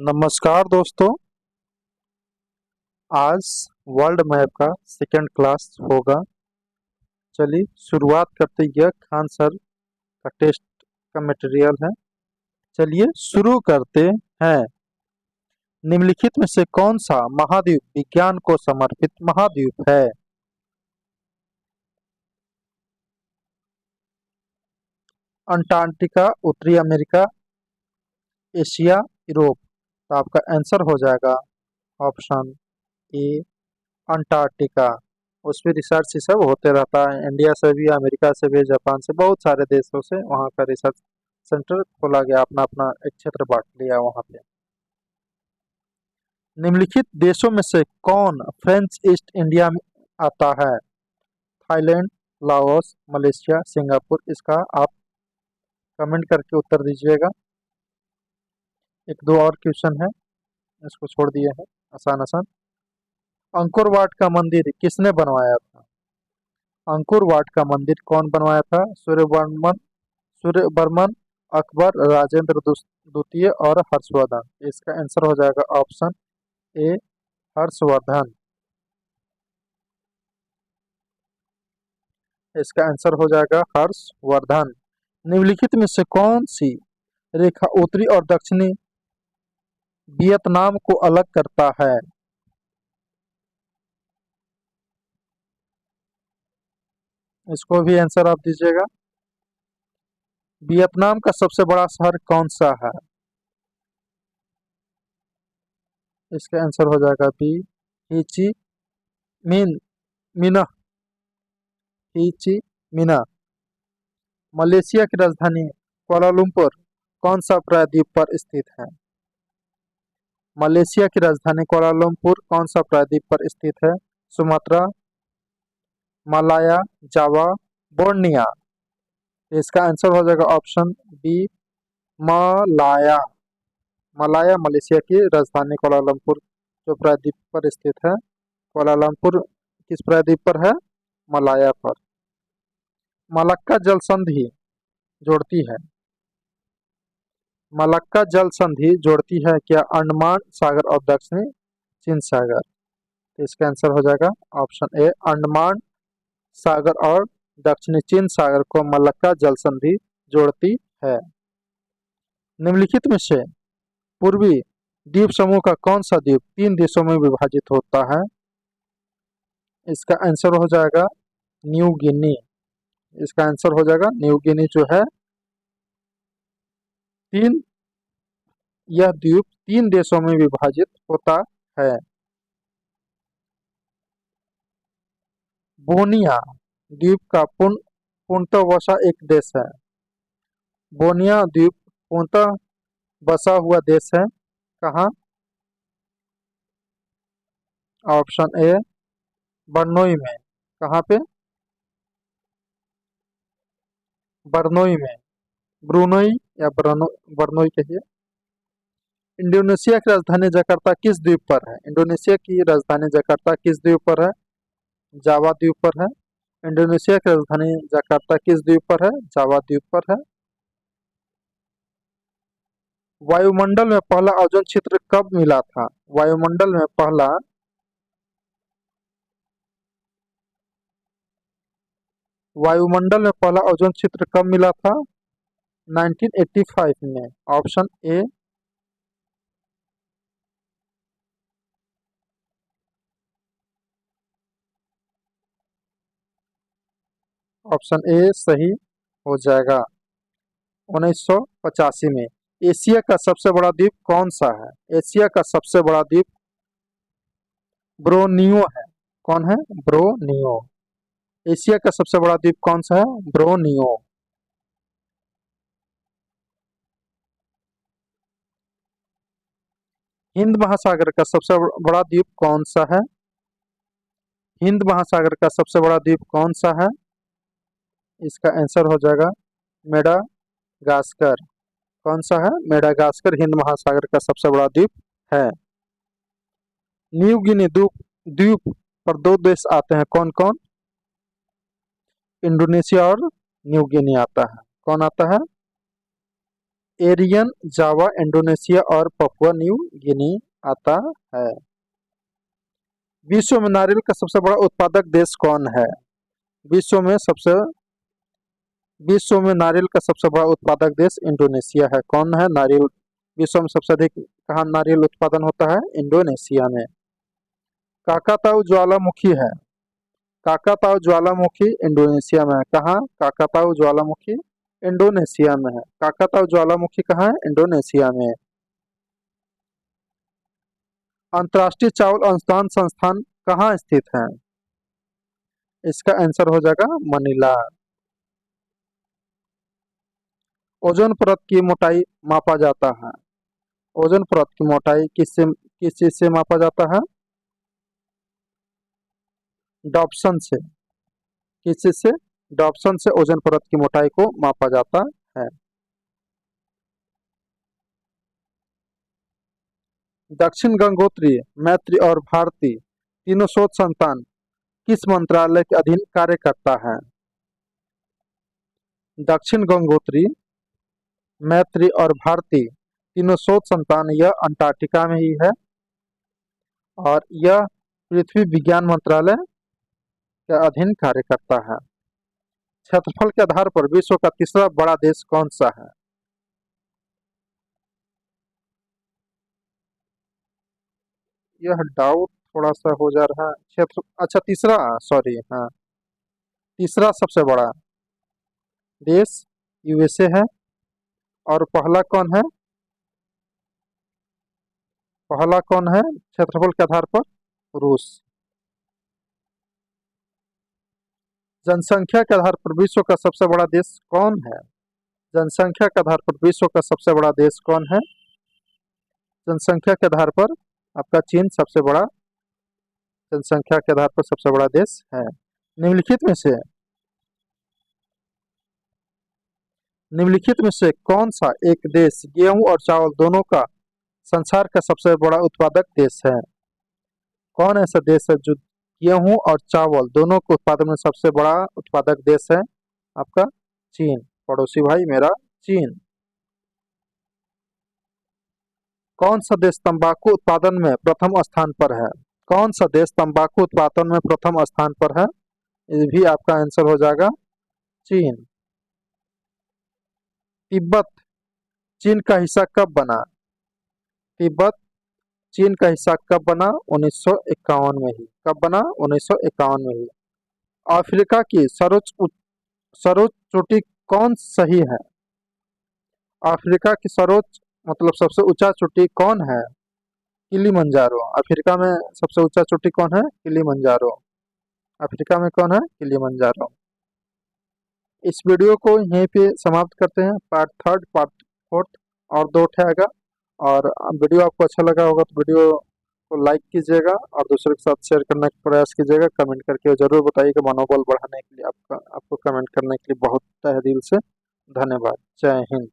नमस्कार दोस्तों। आज वर्ल्ड मैप का सेकंड क्लास होगा। चलिए शुरुआत करते यह खान सर का टेस्ट का मटेरियल है। चलिए शुरू करते हैं। निम्नलिखित में से कौन सा महाद्वीप विज्ञान को समर्पित महाद्वीप है? अंटार्कटिका, उत्तरी अमेरिका, एशिया, यूरोप। तो आपका आंसर हो जाएगा ऑप्शन ए, अंटार्कटिका। उस पर रिसर्च ही सब होते रहता है, इंडिया से भी, अमेरिका से भी, जापान से, बहुत सारे देशों से वहाँ का रिसर्च सेंटर खोला गया, अपना अपना एक क्षेत्र बांट लिया वहाँ पे। निम्नलिखित देशों में से कौन फ्रेंच ईस्ट इंडिया में आता है? Thailand, Laos, Malaysia, Singapore. इसका आप कमेंट करके उत्तर दीजिएगा। एक दो और क्वेश्चन है, इसको छोड़ दिए हैं आसान आसान। अंकोर वाट का मंदिर किसने बनवाया था? अंकुर वाट का मंदिर कौन बनवाया था? सूर्यवर्मन, अकबर, राजेंद्र द्वितीय और हर्षवर्धन। इसका आंसर हो जाएगा ऑप्शन ए, हर्षवर्धन। इसका आंसर हो जाएगा हर्षवर्धन। निम्नलिखित में से कौन सी रेखा उत्तरी और दक्षिणी वियतनाम को अलग करता है? इसको भी आंसर आप दीजिएगा। वियतनाम का सबसे बड़ा शहर कौन सा है? इसका आंसर हो जाएगा बी, ही मिन मिना ही मिना। मलेशिया की राजधानी कुआलालंपुर कौन सा प्रायद्वीप पर स्थित है? मलेशिया की राजधानी कुआलालंपुर कौन सा प्रायद्वीप पर स्थित है? Sumatra, Malaya, Java, Borneo. इसका आंसर हो जाएगा option B, Malaya. Malaya Malaysia की राजधानी कुआलालंपुर जो प्रायद्वीप पर स्थित है। कुआलालंपुर किस प्रायद्वीप पर है? मलाया पर। मलक्का जल संधि जोड़ती है, मलक्का जल संधि जोड़ती है क्या अंडमान सागर और दक्षिणी चीन सागर? तो इसका आंसर हो जाएगा ऑप्शन ए, अंडमान सागर और दक्षिणी चीन सागर को मलक्का जल संधि जोड़ती है। निम्नलिखित में से पूर्वी द्वीप समूह का कौन सा द्वीप तीन देशों में विभाजित होता है? इसका आंसर हो जाएगा न्यू गिनी। इसका आंसर हो जाएगा न्यू गिनी जो है तीन, यह द्वीप तीन देशों में विभाजित होता है। बोनिया द्वीप का पूर्णतः वसा एक देश है। बोनिया द्वीप पूर्णतः बसा हुआ देश है कहाँ? ऑप्शन ए, बर्नोई में। कहाँ पे? बर्नोई में। ब्रुनोई या बर्नोई कहिए। इंडोनेशिया की राजधानी जकार्ता किस द्वीप पर है? इंडोनेशिया की राजधानी जकार्ता किस द्वीप पर है? जावा द्वीप पर है। इंडोनेशिया की राजधानी जकार्ता किस द्वीप पर है? जावा द्वीप पर है। वायुमंडल में पहला ओजोन क्षेत्र कब मिला था? वायुमंडल में पहला वायुमंडल में पहला ओजोन क्षेत्र कब मिला था? 1985 में। ऑप्शन ए, ऑप्शन ए सही हो जाएगा 1985 में। एशिया का सबसे बड़ा द्वीप कौन सा है? एशिया का सबसे बड़ा द्वीप ब्रोनियो है। कौन है? ब्रोनियो। एशिया का सबसे बड़ा द्वीप कौन सा है? ब्रोनियो। हिंद महासागर का सबसे बड़ा द्वीप कौन सा है? हिंद महासागर का सबसे बड़ा द्वीप कौन सा है? इसका आंसर हो जाएगा मेडागास्कर। कौन सा है? मेडागास्कर हिंद महासागर का सबसे बड़ा द्वीप है। न्यू गिनी द्वीप द्वीप पर दो देश आते हैं, कौन कौन? इंडोनेशिया और न्यू गिनी आता है। कौन आता है? एरियन, जावा, इंडोनेशिया और पपुआ न्यू गिनी आता है। विश्व में नारियल का सबसे बड़ा उत्पादक देश कौन है? विश्व में सबसे विश्व में नारियल का सबसे बड़ा उत्पादक देश इंडोनेशिया है। कौन है? नारियल विश्व में सबसे अधिक कहाँ नारियल उत्पादन होता है? इंडोनेशिया में। काकाताऊ ज्वालामुखी है। काकाताऊ ज्वालामुखी इंडोनेशिया में है। कहाँ? काकाताऊ ज्वालामुखी इंडोनेशिया में है। काकाताऊ ज्वालामुखी कहाँ है? इंडोनेशिया में। अंतर्राष्ट्रीय चावल अनुसंधान संस्थान कहाँ स्थित है? इसका आंसर हो जाएगा मनीला। ओजोन परत की मोटाई मापा जाता है। ओजोन परत की मोटाई किस चीज से मापा जाता है? डॉप्सन से। किस चीज से? डॉप्सन से ओजोन परत की मोटाई को मापा जाता है। दक्षिण गंगोत्री, मैत्री और भारती तीनों शोध संस्थान किस मंत्रालय के अधीन कार्य करता है? दक्षिण गंगोत्री, मैत्री और भारती तीनों शोध संस्थान यह अंटार्कटिका में ही है और यह पृथ्वी विज्ञान मंत्रालय के अधीन कार्य करता है। क्षेत्रफल के आधार पर विश्व का तीसरा बड़ा देश कौन सा है? यह डाउट थोड़ा सा हो जा रहा है। क्षेत्र अच्छा तीसरा, सॉरी, हाँ, तीसरा सबसे बड़ा देश यूएसए है। और पहला कौन है? पहला कौन है क्षेत्रफल के आधार पर? रूस। जनसंख्या के आधार पर विश्व का सबसे बड़ा देश कौन है? जनसंख्या के आधार पर विश्व का सबसे बड़ा देश कौन है? जनसंख्या के आधार पर आपका चीन सबसे बड़ा जनसंख्या के आधार पर सबसे बड़ा देश है। निम्नलिखित में से कौन सा एक देश गेहूं और चावल दोनों का संसार का सबसे बड़ा उत्पादक देश है? कौन ऐसा देश है जो गेहूं और चावल दोनों के उत्पादन में सबसे बड़ा उत्पादक देश है? आपका चीन, पड़ोसी भाई मेरा चीन। कौन सा देश तंबाकू उत्पादन में प्रथम स्थान पर है? कौन सा देश तंबाकू उत्पादन में प्रथम स्थान पर है? ये भी आपका आंसर हो जाएगा चीन। तिब्बत चीन का हिस्सा कब बना? तिब्बत चीन का हिस्सा कब बना? 1951 में ही। कब बना? 1951 में ही। अफ्रीका की सर्वोच्च चोटी कौन सही है? अफ्रीका की सर्वोच्च मतलब सबसे ऊंचा चोटी कौन है? किलिमंजारो। अफ्रीका में सबसे ऊंचा चोटी कौन है? किलिमंजारो। अफ्रीका में कौन है? किलिमंजारो। इस वीडियो को यहीं पे समाप्त करते हैं। पार्ट थर्ड, पार्ट फोर्थ और दो आएगा। और वीडियो आपको अच्छा लगा होगा तो वीडियो को लाइक कीजिएगा और दूसरों के साथ शेयर करने का प्रयास कीजिएगा। कमेंट करके जरूर बताइएगा। मनोबल बढ़ाने के लिए आपको कमेंट करने के लिए बहुत तहे दिल से धन्यवाद। जय हिंद।